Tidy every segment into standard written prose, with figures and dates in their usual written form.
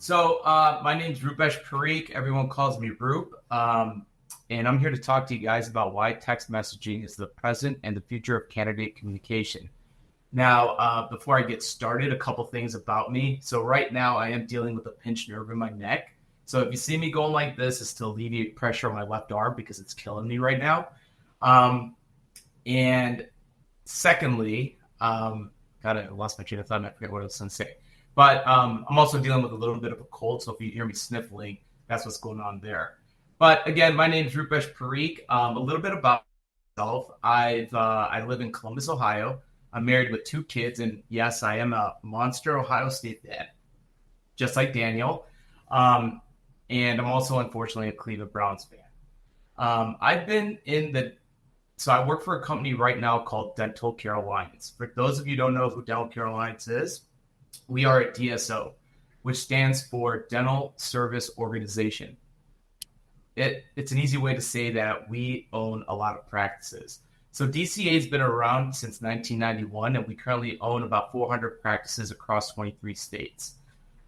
My name's Rupesh Parikh. Everyone calls me Roop. And I'm here to talk to you guys about why text messaging is the present and the future of candidate communication. Now, before I get started, a couple things about me. So right now I am dealing with a pinched nerve in my neck. So if you see me going like this, it's to alleviate pressure on my left arm because it's killing me right now. And secondly, I lost my train of thought and I forget what I was going to say. But I'm also dealing with a little bit of a cold, so if you hear me sniffling, that's what's going on there. But again, my name is Rupesh Parikh. A little bit about myself. I live in Columbus, Ohio. I'm married with 2 kids, and yes, I am a monster Ohio State fan, just like Daniel. And I'm also, unfortunately, a Cleveland Browns fan. I work for a company right now called Dental Care Alliance. For those of you who don't know who Dental Care Alliance is, we are a DSO, which stands for Dental Service Organization. It's an easy way to say that we own a lot of practices. So DCA has been around since 1991, and we currently own about 400 practices across 23 states.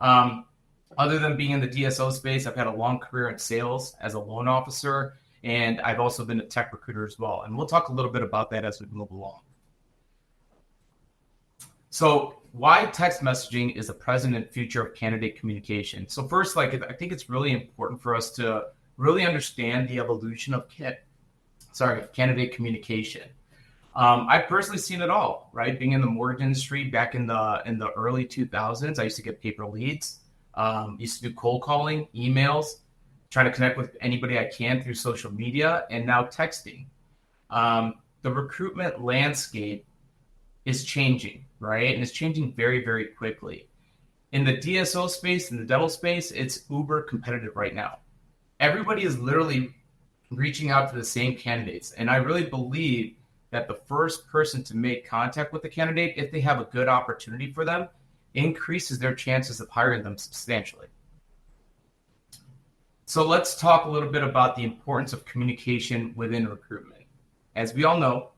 Other than being in the DSO space, I've had a long career in sales as a loan officer, and I've also been a tech recruiter as well. And we'll talk a little bit about that as we move along. So why text messaging is the present and future of candidate communication. So first, I think it's really important for us to really understand the evolution of candidate communication. I've personally seen it all, right? Being in the mortgage industry back in the early 2000s, I used to get paper leads, used to do cold calling, emails, trying to connect with anybody I can through social media, and now texting. The recruitment landscape is changing, right? And it's changing very, very quickly. In the DSO space, in the dental space, it's uber competitive right now. Everybody is literally reaching out to the same candidates. And I really believe that the first person to make contact with the candidate, if they have a good opportunity for them, increases their chances of hiring them substantially. So let's talk a little bit about the importance of communication within recruitment. As we all know,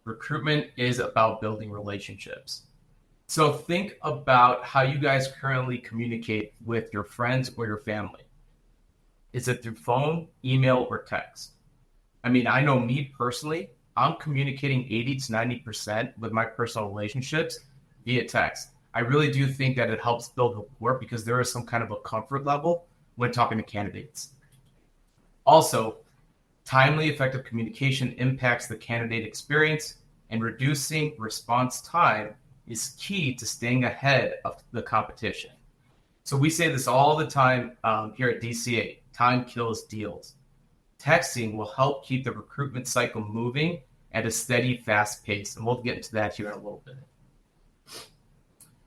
recruitment is about building relationships. So think about how you guys currently communicate with your friends or your family. Is it through phone, email, or text? I mean, I know me personally, I'm communicating 80 to 90% with my personal relationships via text. I really do think that it helps build rapport because there is some kind of a comfort level when talking to candidates. Also, timely, effective communication impacts the candidate experience, and reducing response time is key to staying ahead of the competition. So we say this all the time here at DCA, time kills deals. Texting will help keep the recruitment cycle moving at a steady, fast pace, and we'll get into that here in a little bit.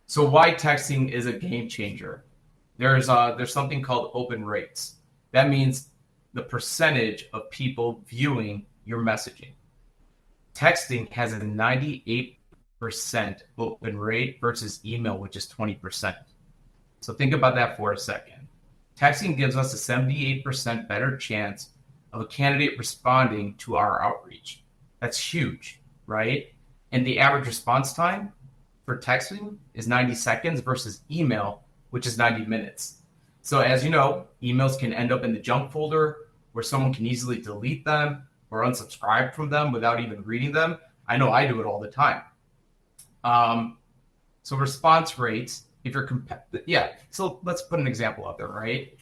So why texting is a game changer? There's something called open rates. That means the percentage of people viewing your messaging. Texting has a 98% open rate versus email, which is 20%. So think about that for a second. Texting gives us a 78% better chance of a candidate responding to our outreach. That's huge, right? And the average response time for texting is 90 seconds versus email, which is 90 minutes. So as you know, emails can end up in the junk folder where someone can easily delete them or unsubscribe from them without even reading them. I know I do it all the time. So response rates, so let's put an example out there, right?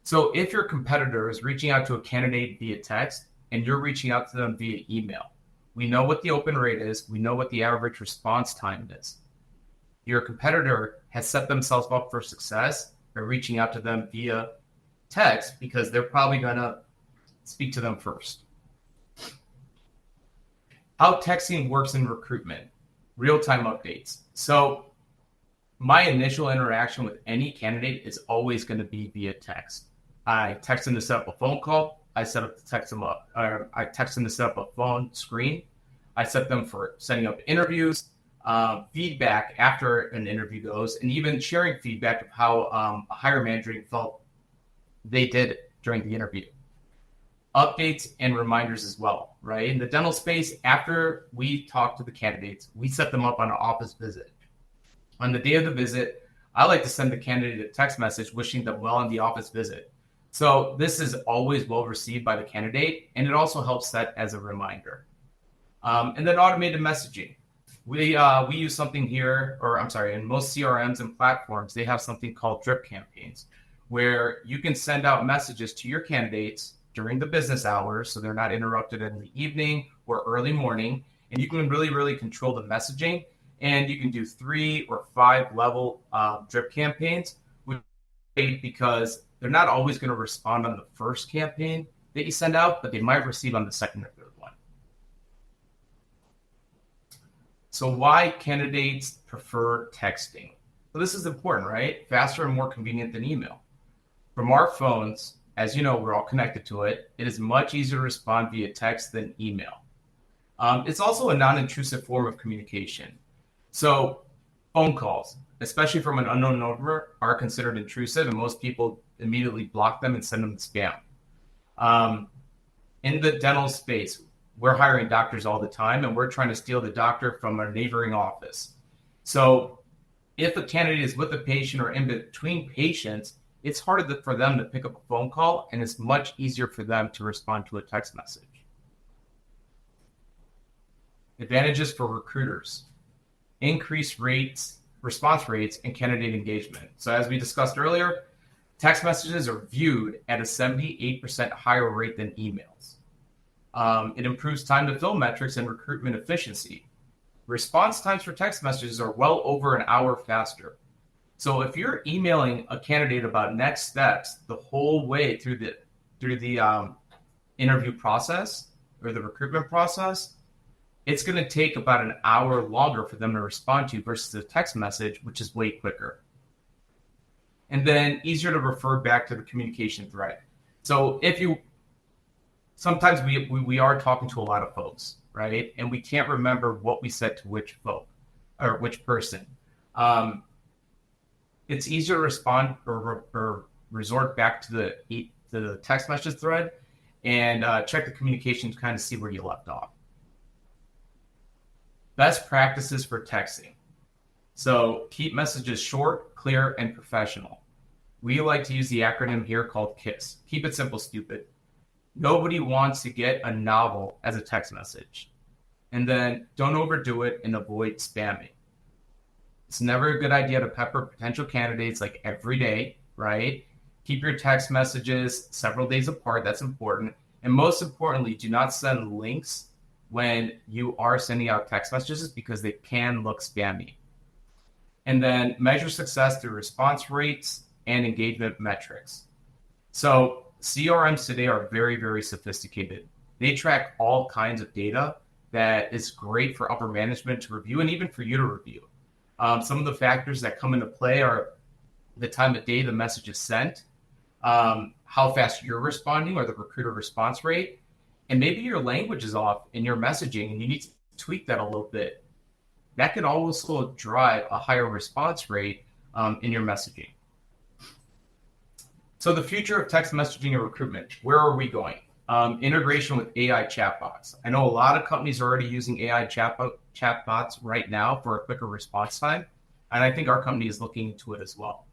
So if your competitor is reaching out to a candidate via text and you're reaching out to them via email, we know what the open rate is. We know what the average response time is. Your competitor has set themselves up for success by reaching out to them via text because they're probably going to speak to them first. How texting works in recruitment, real-time updates. So my initial interaction with any candidate is always going to be via text. I text them to set up a phone call. I text them to set up a phone screen. I set them for setting up interviews, feedback after an interview goes, and even sharing feedback of how a hiring manager felt they did during the interview. Updates and reminders as well, right? In the dental space, after we talk to the candidates, we set them up on an office visit. On the day of the visit, I like to send the candidate a text message wishing them well on the office visit. So this is always well received by the candidate, and it also helps set as a reminder. And then automated messaging. We use something here, or I'm sorry, in most CRMs and platforms, they have something called drip campaigns, where you can send out messages to your candidates during the business hours, so they're not interrupted in the evening or early morning, and you can really control the messaging. And you can do 3 or 5 level drip campaigns, which is great because they're not always going to respond on the first campaign that you send out, but they might receive on the second or third one. So why candidates prefer texting? So this is important, right? Faster and more convenient than email. From our phones, as you know, we're all connected to it. It is much easier to respond via text than email. It's also a non-intrusive form of communication. So phone calls, especially from an unknown number, are considered intrusive, and most people immediately block them and send them to spam. In the dental space, we're hiring doctors all the time, and we're trying to steal the doctor from a neighboring office. So if a candidate is with a patient or in between patients, it's harder for them to pick up a phone call, and it's much easier for them to respond to a text message. Advantages for recruiters: increased response rates, and candidate engagement. So as we discussed earlier, text messages are viewed at a 78% higher rate than emails. It improves time to fill metrics and recruitment efficiency. Response times for text messages are well over an hour faster. So if you're emailing a candidate about next steps the whole way through the interview process or the recruitment process, it's going to take about an hour longer for them to respond to versus a text message, which is way quicker. And then easier to refer back to the communication thread. So sometimes we are talking to a lot of folks, right? And we can't remember what we said to which folk or which person. It's easier to respond or resort back to the text message thread and check the communication to kind of see where you left off. Best practices for texting. So keep messages short, clear, and professional. We like to use the acronym here called KISS. Keep it simple, stupid. Nobody wants to get a novel as a text message. And then don't overdo it and avoid spamming. It's never a good idea to pepper potential candidates like every day, right? Keep your text messages several days apart. That's important. And most importantly, do not send links when you are sending out text messages because they can look spammy. And then measure success through response rates and engagement metrics. So CRMs today are very sophisticated. They track all kinds of data that is great for upper management to review and even for you to review. Some of the factors that come into play are the time of day the message is sent, how fast you're responding or the recruiter response rate, and maybe your language is off in your messaging and you need to tweak that a little bit. That can also drive a higher response rate in your messaging. So the future of text messaging and recruitment, where are we going? Integration with AI chatbots. I know a lot of companies are already using AI chatbots right now for a quicker response time, and I think our company is looking into it as well.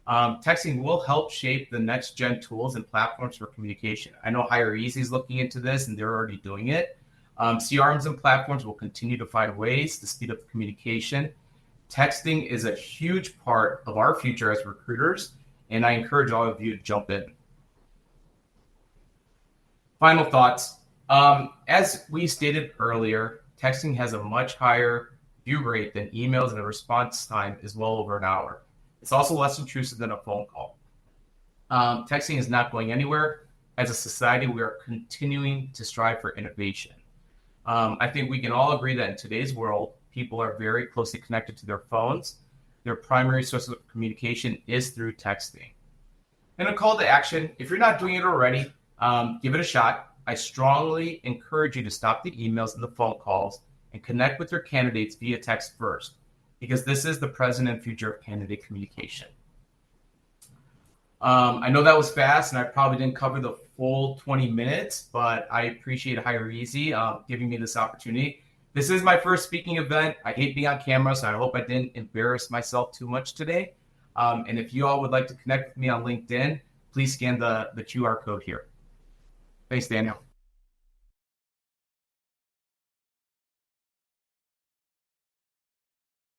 Texting will help shape the next gen tools and platforms for communication. I know HireEasy is looking into this and they're already doing it. CRMs and platforms will continue to find ways to speed up communication. Texting is a huge part of our future as recruiters, and I encourage all of you to jump in. Final thoughts. As we stated earlier, texting has a much higher view rate than emails, and the response time is well over an hour. It's also less intrusive than a phone call. Texting is not going anywhere. As a society, we are continuing to strive for innovation. I think we can all agree that in today's world, people are very closely connected to their phones. Their primary source of communication is through texting. And a call to action, if you're not doing it already, give it a shot. I strongly encourage you to stop the emails and the phone calls and connect with your candidates via text first, because this is the present and future of candidate communication. I know that was fast and I probably didn't cover the full 20 minutes, but I appreciate HireEasy giving me this opportunity. This is my first speaking event. I hate being on camera, so I hope I didn't embarrass myself too much today. And if you all would like to connect with me on LinkedIn, please scan the QR code here. Thanks, Daniel.